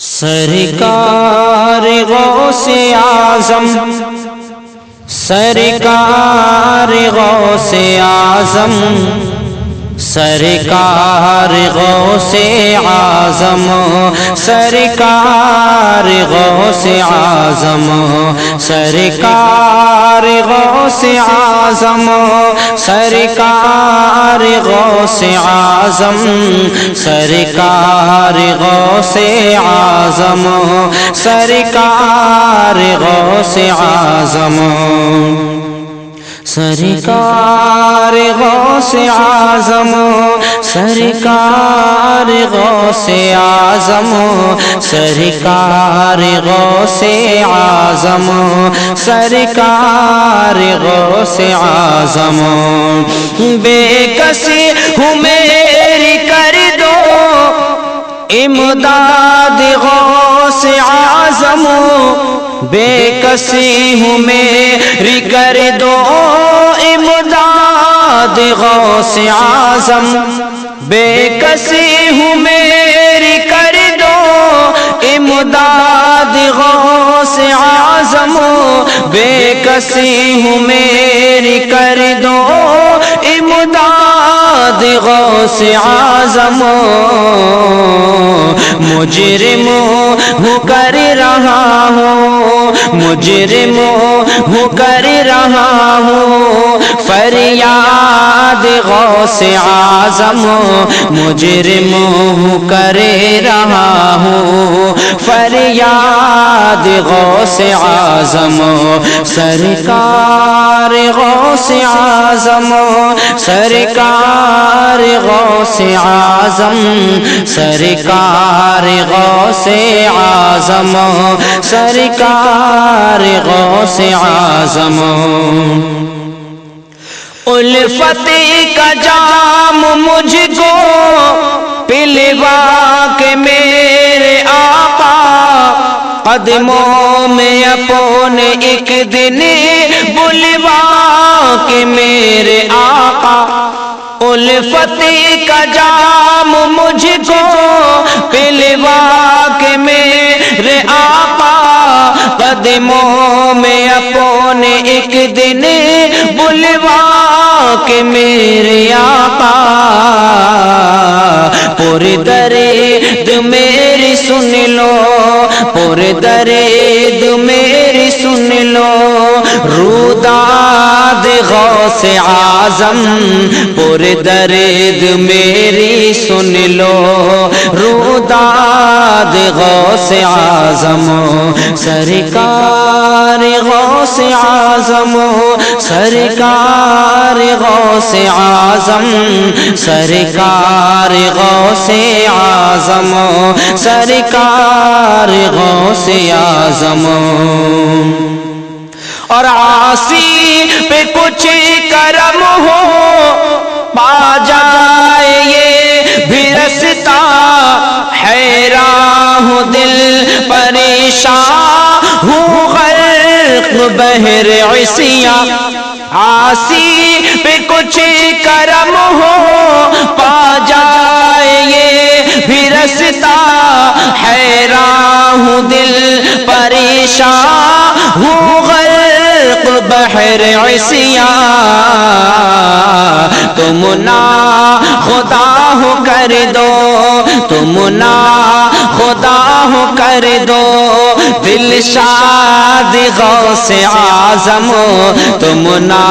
سرکار غوث اعظم، سرکار غوث اعظم، سرکار غوث اعظم، سرکار غوث اعظم، سرکار غوث اعظم، سرکار غوث اعظم، سرکار غوث اعظم، سرکار غوث اعظم، سرکار غوث اعظم، سرکار غوث اعظم، سرکار غوث اعظم، سرکار غوث اعظم، بے کسی ہوں میری کر دو امداد غوث اعظم، بے کسی ہوں میری کر دو امداد غوث اعظم، بے کسی ہوں میری کر دو امداد غوث اعظم، بے کسی ہوں میری کر دو امداد غوث اعظم، مجرم ہوں کر رہا ہوں، مجرم ہوں کر رہا ہوں فریاد غوث اعظم، مجرم ہوں کر رہا ہوں فریاد غوث اعظم، سرکار غوث اعظم، سرکار غوث اعظم، سرکار غوث اعظم، سرکار غوث اعظم، الفت کا جام مجھ کو پلوا کے میرے آقا قدموں میں اپنے ایک دن بلوا کے میرے آقا، الفت کا جام مجھ کو پلوا کے میرے آقا قدموں میں اپنے ایک دن بلوا کہ میرے آقا، پر درد میری سن لو، پر درد میری سن لو روداد غوث اعظم، پر درد میری سن لو روداد غوث اعظم، سرکار غوث اعظم، سرکار غوث اعظم، سرکار غوث اعظم، سرکار غوث اعظم، اور عاصی پہ کچھ کرم ہو پا جائے یہ بھی رستا، حیران ہوں دل پریشان ہوں غرق بحر عصیاں، عاصی پہ کچھ کرم ہو پا جائے یہ بھی رستا، حیران ہوں دل پریشان ہوں غرق بحر عصیاں، تم نا خدا ہو کر دو، تم نا خدا ہو کر دو دل شاد غوث اعظم، تم نا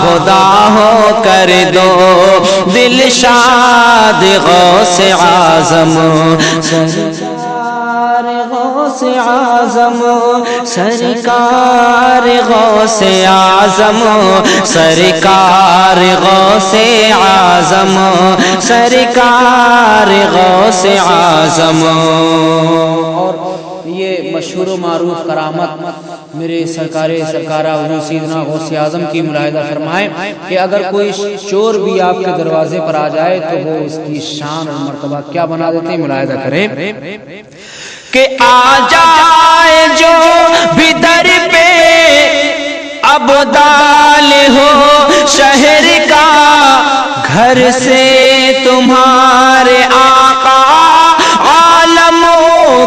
خدا ہو کر دو دل شاد غوث اعظم، سرکار غوث اعظم، سرکار غوث اعظم، سرکار غوث اعظم، سرکار غوث اعظم، اور یہ مشہور و معروف کرامت میرے سرکارہ حضور سیدنا غوث اعظم کی ملاحظہ فرمائیں کہ اگر کوئی چور بھی آپ کے دروازے پر آ جائے تو وہ اس کی شان اور مرتبہ کیا بنا دیتے ہیں، ملاحظہ کریں کہ آ جائے جو بھی در پہ ابدال ہو شہر کا، گھر سے تمہارے آقا عالموں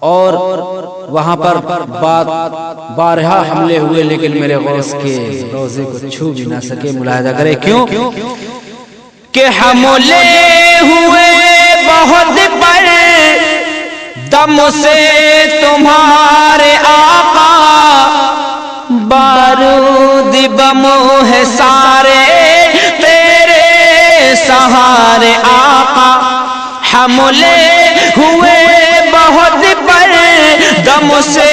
اور وہاں پر بارہا حملے ہوئے لیکن میرے غوث کے روزے کو چھو بھی نہ سکے. ملاحظہ کرے کیوں کہ حملے ہوئے بہت پر دم سے تمہارے آقا، بارود بم ہے سارے تیرے سہارے آقا. حملے ہوئے بہت پر دم سے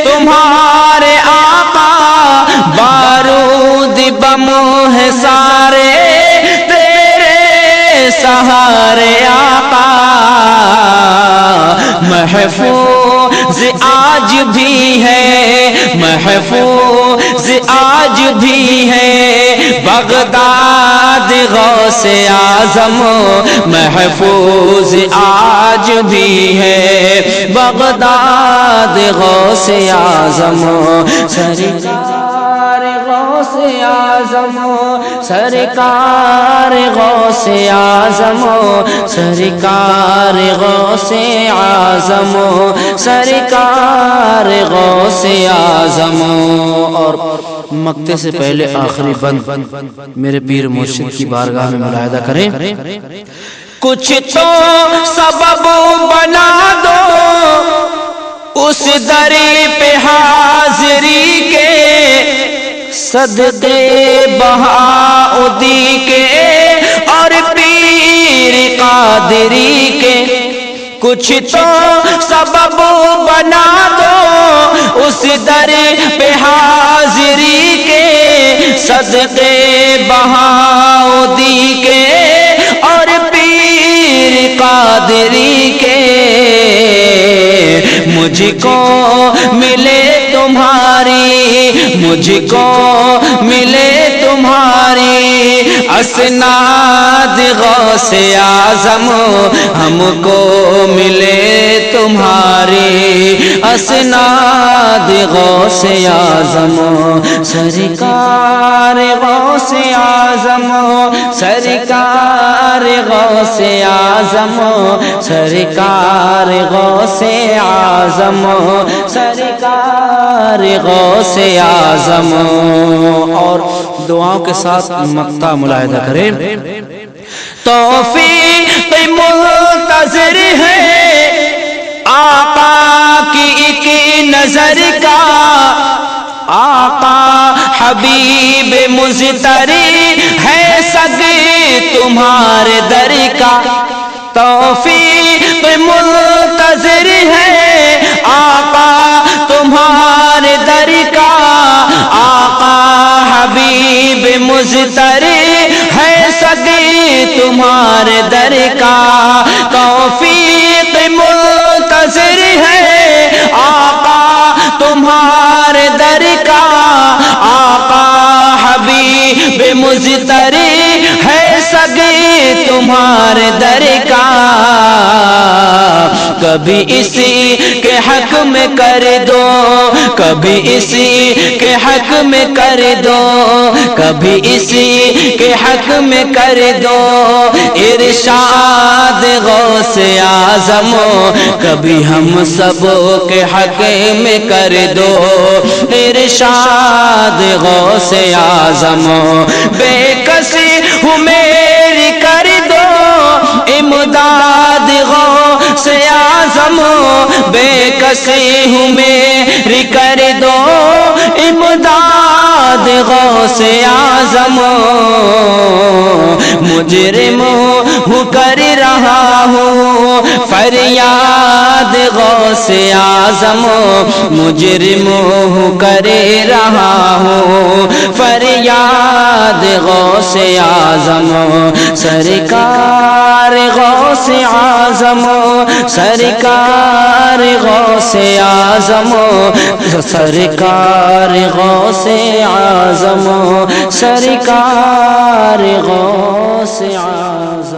تمہارے آقا، بارود بم ہے سارے تیرے سہارے آقا. محفوظ آج بھی ہے، محفوظ آج بھی ہے بغداد غوث اعظم، محفوظ آج بھی ہے بغداد غوث اعظم. سرکار غوث اعظم، سرکار غوث اعظم، سرکار غوث اعظم، سرکار غوث اعظم. اور مقطع سے پہلے آخری بند میرے پیر مرشد کی بارگاہ میں ملاحظہ کریں. کچھ تو سبب بنا دو اس در پہ حاضری کے، صدقے بہاؤدی کے اور پیر قادری کے. کچھ تو سبب بنا دو اس در پہ حاضری کے، صدقے بہاؤدی کے اور پیر قادری کے. مجھ کو ملے تمہاری، مجھ کو ملے تمہاری اسناد غوث اعظم، ہم کو ملے تمہاری اسناد غوث اعظم. سرکار غوث اعظم، سرکار غوث اعظم، سرکار غوث اعظم، سرکار غوث اعظم. اور دعاؤں کے ساتھ مقطع ملاحظہ کریں. توفیق منتظر ہے آقا کی ایک نظر کا، آقا حبیب مزتری ہے سگ تمہارے در کا. توفیق منتظر ہے آقا تمہارے در کا، آقا حبیب مزتری ہے سگ تمہارے در کا. توفیق منتظر ہے آقا تمہارے در کا، آقا حبیب مزتری ہے سگ تمہارے در کا. کبھی اسی کے حق میں کر دو، کبھی اسی کے حق میں کر دو، کبھی اسی کے حق میں کر دو ارشاد غوث اعظم، کبھی ہم سب کے حق میں کر دو ارشاد غوث اعظم. بے کسی ہوں میری کر دو امداد غوث اعظم، بے کسی ہوں میری کر دو امداد غوث اعظم. مجرم ہوں کر رہا ہوں فریاد غوث اعظم، مجرم ہوں کر رہا ہوں فریاد غوث اعظم. سرکار غوث اعظم، سرکار غوث اعظم، سرکار غوث اعظم، سرکار غوث اعظم.